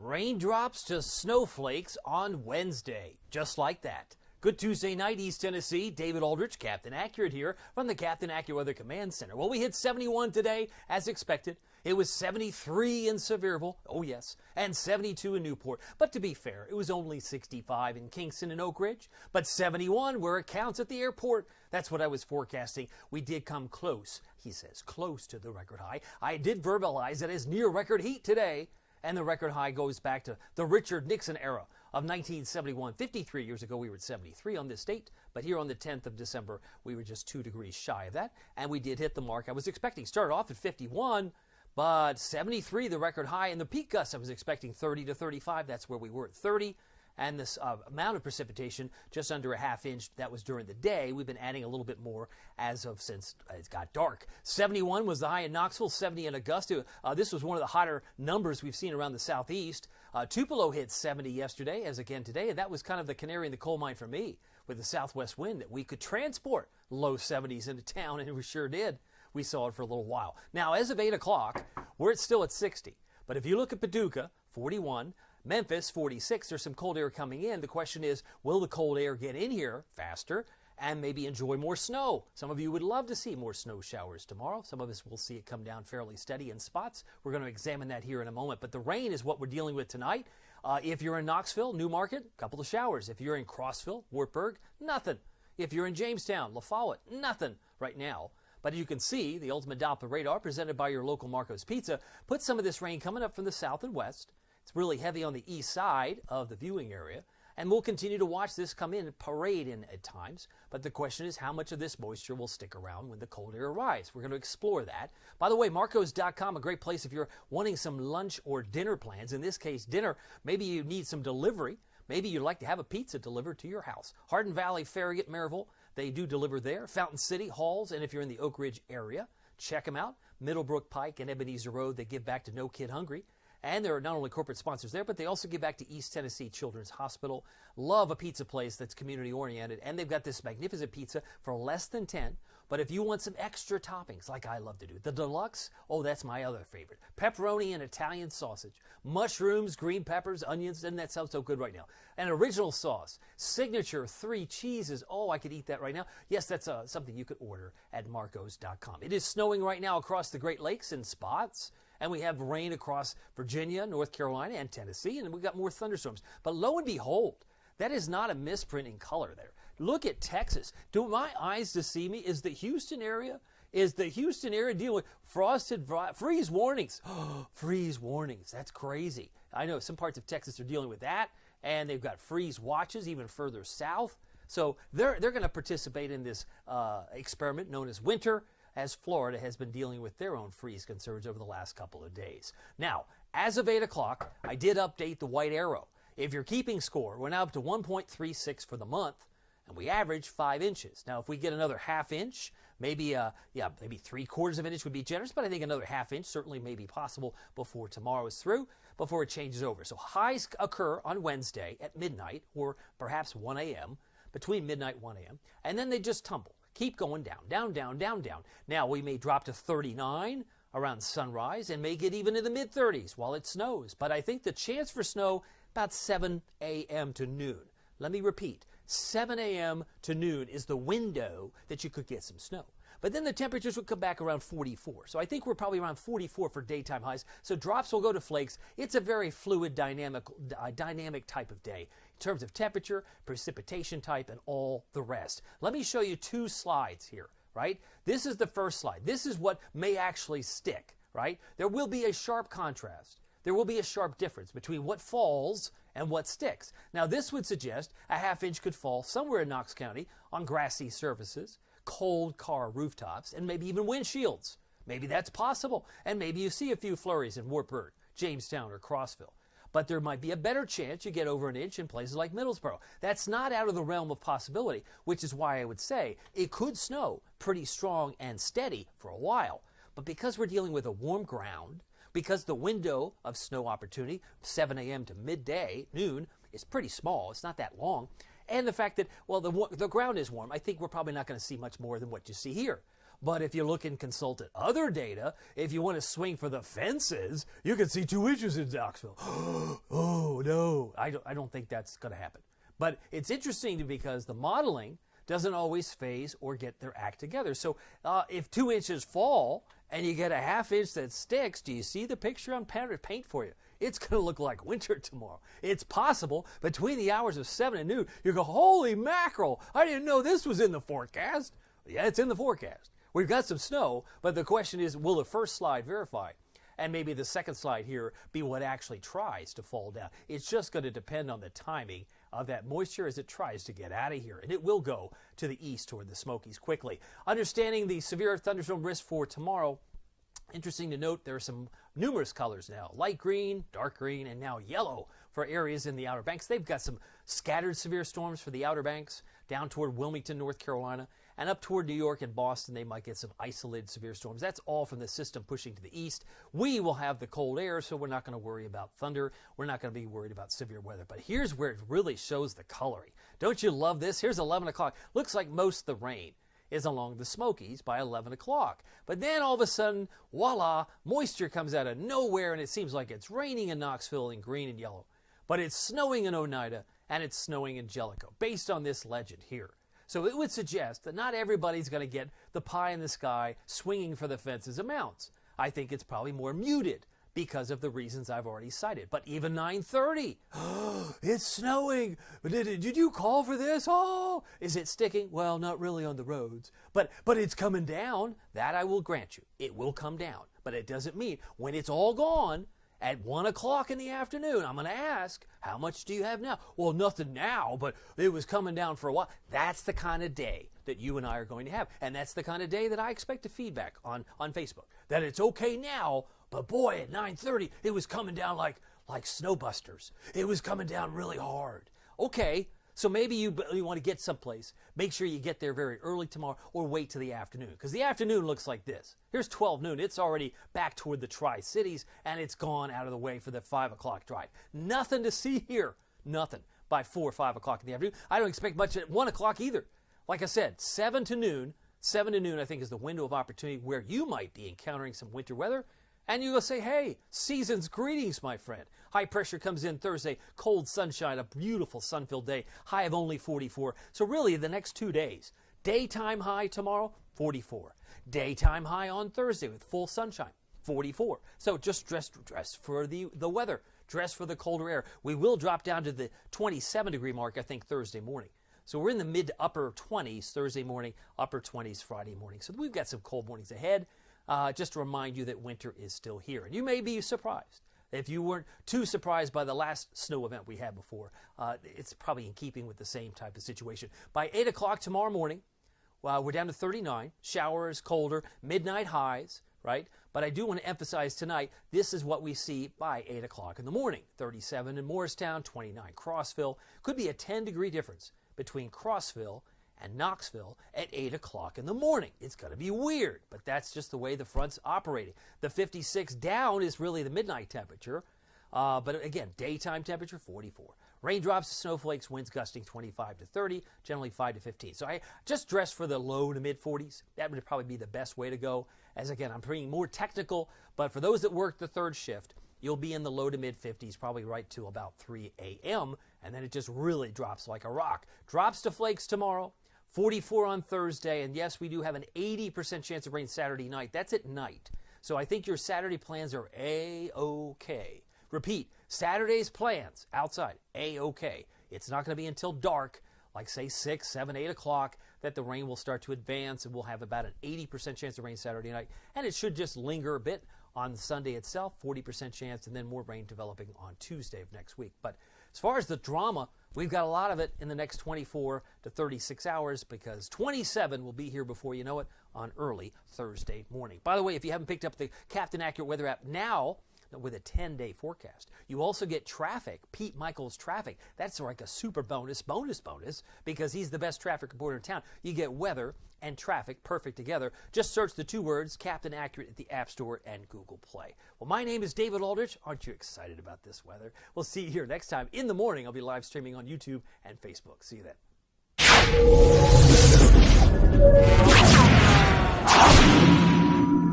Raindrops to snowflakes on Wednesday. Just like that. Good Tuesday night, East Tennessee. David Aldrich, Captain Accurate here from the Captain Accurate Weather Command Center. Well, we hit 71 today, as expected. It was 73 in Sevierville, oh yes, and 72 in Newport. But to be fair, it was only 65 in Kingston and Oak Ridge, but 71 where it counts at the airport. That's what I was forecasting. We did come close, he says, close to the record high. I did verbalize it as near record heat today. And the record high goes back to the Richard Nixon era of 1971. 53 years ago, we were at 73 on this date. But here on the 10th of December, we were just 2 degrees shy of that. And we did hit the mark I was expecting. Started off at 51, but 73, the record high. And the peak gust, I was expecting 30 to 35. That's where we were at 30. And this amount of precipitation, just under a half inch, that was during the day. We've been adding a little bit more since it got dark. 71 was the high in Knoxville, 70 in Augusta. This was one of the hotter numbers we've seen around the southeast. Tupelo hit 70 yesterday, as again today, and that was kind of the canary in the coal mine for me with the southwest wind that we could transport low 70s into town, and we sure did. We saw it for a little while. Now, as of 8 o'clock, we're still at 60. But if you look at Paducah, 41, Memphis, 46, there's some cold air coming in. The question is, will the cold air get in here faster and maybe enjoy more snow? Some of you would love to see more snow showers tomorrow. Some of us will see it come down fairly steady in spots. We're going to examine that here in a moment. But the rain is what we're dealing with tonight. If you're in Knoxville, Newmarket, a couple of showers. If you're in Crossville, Wartburg, nothing. If you're in Jamestown, La Follette, nothing right now. But you can see the ultimate Doppler radar presented by your local Marco's Pizza put some of this rain coming up from the south and west. It's really heavy on the east side of the viewing area, and we'll continue to watch this come in and parade in at times. But the question is how much of this moisture will stick around when the cold air arrives. We're going to explore that. By the way, Marcos.com, a great place if you're wanting some lunch or dinner plans. In this case, dinner. Maybe you need some delivery. Maybe you'd like to have a pizza delivered to your house. Hardin Valley, Farragut, Maryville, they do deliver there. Fountain City, Halls, and if you're in the Oak Ridge area, check them out. Middlebrook Pike and Ebenezer Road, they give back to No Kid Hungry. And there are not only corporate sponsors there, but they also give back to East Tennessee Children's Hospital. Love a pizza place that's community-oriented. And they've got this magnificent pizza for less than 10. But if you want some extra toppings, like I love to do, the deluxe, oh, that's my other favorite. Pepperoni and Italian sausage. Mushrooms, green peppers, onions. Doesn't that sound so good right now? An original sauce. Signature 3 cheeses. Oh, I could eat that right now. Yes, that's something you could order at Marcos.com. It is snowing right now across the Great Lakes in spots. And we have rain across Virginia, North Carolina, and Tennessee, and we've got more thunderstorms. But lo and behold, that is not a misprint in color there. Look at Texas. Do my eyes deceive me? Is the Houston area dealing with freeze warnings? Freeze warnings. That's crazy. I know some parts of Texas are dealing with that, and they've got freeze watches even further south. So they're going to participate in this experiment known as winter, as Florida has been dealing with their own freeze concerns over the last couple of days. Now, as of 8 o'clock, I did update the white arrow. If you're keeping score, we're now up to 1.36 for the month, and we average 5 inches. Now, if we get another half inch, maybe 3/4 of an inch would be generous, but I think another half inch certainly may be possible before tomorrow is through, before it changes over. So highs occur on Wednesday at midnight, or perhaps 1 a.m., between midnight and 1 a.m., and then they just tumble. Keep going down, down, down, down, down. Now, we may drop to 39 around sunrise and may get even in the mid-30s while it snows. But I think the chance for snow about 7 a.m. to noon. Let me repeat, 7 a.m. to noon is the window that you could get some snow. But then the temperatures would come back around 44. So I think we're probably around 44 for daytime highs. So drops will go to flakes. It's a very fluid, dynamic type of day in terms of temperature, precipitation type, and all the rest. Let me show you 2 slides here, right? This is the first slide. This is what may actually stick, right? There will be a sharp contrast. There will be a sharp difference between what falls and what sticks. Now, this would suggest a half inch could fall somewhere in Knox County on grassy surfaces, cold car rooftops, and maybe even windshields. Maybe that's possible. And maybe you see a few flurries in Wartburg, Jamestown, or Crossville. But there might be a better chance you get over an inch in places like Middlesboro. That's not out of the realm of possibility, which is why I would say it could snow pretty strong and steady for a while. But because we're dealing with a warm ground, because the window of snow opportunity, 7 a.m. to midday, noon, is pretty small, it's not that long, and the fact that, well, the ground is warm, I think we're probably not going to see much more than what you see here. But if you look and consult at other data, if you want to swing for the fences, you can see 2 inches in Knoxville. Oh, no. I don't think that's going to happen. But it's interesting because the modeling doesn't always phase or get their act together. So if 2 inches fall and you get a ½ inch that sticks, do you see the picture I'm paint for you? It's going to look like winter tomorrow. It's possible between the hours of 7 and noon, you go, holy mackerel, I didn't know this was in the forecast. Yeah, it's in the forecast. We've got some snow, but the question is, will the first slide verify? And maybe the second slide here be what actually tries to fall down. It's just going to depend on the timing of that moisture as it tries to get out of here. And it will go to the east toward the Smokies quickly. Understanding the severe thunderstorm risk for tomorrow, interesting to note there are some numerous colors now. Light green, dark green, and now yellow for areas in the Outer Banks. They've got some scattered severe storms for the Outer Banks down toward Wilmington, North Carolina, and up toward New York and Boston. They might get some isolated severe storms. That's all from the system pushing to the east. We will have the cold air, so we're not going to worry about thunder. We're not going to be worried about severe weather. But here's where it really shows the coloring. Don't you love this? Here's 11 o'clock. Looks like most of the rain is along the Smokies by 11 o'clock. But then all of a sudden, voila, moisture comes out of nowhere, and it seems like it's raining in Knoxville in green and yellow. But it's snowing in Oneida, and it's snowing in Jellicoe, based on this legend here. So it would suggest that not everybody's going to get the pie in the sky swinging for the fences amounts. I think it's probably more muted because of the reasons I've already cited. But even 9:30, it's snowing. Did you call for this? Oh, is it sticking? Well, not really on the roads, but it's coming down. That I will grant you. It will come down, but it doesn't mean when it's all gone at 1 o'clock in the afternoon, I'm going to ask, how much do you have now? Well, nothing now, but it was coming down for a while. That's the kind of day that you and I are going to have. And that's the kind of day that I expect to feedback on Facebook. That it's okay now, but boy, at 9:30, it was coming down like snowbusters. It was coming down really hard. Okay, so maybe you want to get someplace. Make sure you get there very early tomorrow or wait till the afternoon. Because the afternoon looks like this. Here's 12 noon. It's already back toward the Tri-Cities, and it's gone out of the way for the 5 o'clock drive. Nothing to see here. Nothing by 4 or 5 o'clock in the afternoon. I don't expect much at 1 o'clock either. Like I said, 7 to noon. 7 to noon, I think, is the window of opportunity where you might be encountering some winter weather. And you'll say, hey, season's greetings, my friend. High pressure comes in Thursday, cold sunshine, a beautiful sun-filled day, high of only 44. So really, the next 2 days, daytime high tomorrow, 44. Daytime high on Thursday with full sunshine, 44. So just dress for the weather. Dress for the colder air. We will drop down to the 27-degree mark, I think, Thursday morning. So we're in the mid to upper 20s Thursday morning, upper 20s Friday morning. So we've got some cold mornings ahead. Just to remind you that winter is still here. And you may be surprised. If you weren't too surprised by the last snow event we had before, it's probably in keeping with the same type of situation. By 8 o'clock tomorrow morning, we're down to 39. Showers, colder, midnight highs, right? But I do want to emphasize tonight, this is what we see by 8 o'clock in the morning. 37 in Morristown, 29 Crossville. Could be a 10-degree difference between Crossville and Knoxville at 8 o'clock in the morning. It's going to be weird, but that's just the way the front's operating. The 56 down is really the midnight temperature, but again, daytime temperature 44. Raindrops, snowflakes, winds gusting 25 to 30, generally 5 to 15. So I just dress for the low to mid 40s. That would probably be the best way to go. As again, I'm being more technical, but for those that work the third shift, you'll be in the low to mid 50s, probably right to about 3 a.m., and then it just really drops like a rock. Drops to flakes tomorrow. 44 on Thursday, and yes, we do have an 80% chance of rain Saturday night. That's at night. So I think your Saturday plans are A-OK. Repeat, Saturday's plans outside, A-OK. It's not going to be until dark, like say 6, 7, 8 o'clock, that the rain will start to advance, and we'll have about an 80% chance of rain Saturday night. And it should just linger a bit on Sunday itself, 40% chance, and then more rain developing on Tuesday of next week. But as far as the drama, we've got a lot of it in the next 24 to 36 hours because 27 will be here before you know it on early Thursday morning. By the way, if you haven't picked up the Captain Accurate Weather app now, with a 10-day forecast. You also get traffic, Pete Michaels traffic. That's like a super bonus, because he's the best traffic reporter in town. You get weather and traffic perfect together. Just search the 2 words, Captain Accurate, at the App Store and Google Play. Well, my name is David Aldrich. Aren't you excited about this weather? We'll see you here next time. In the morning, I'll be live streaming on YouTube and Facebook. See you then.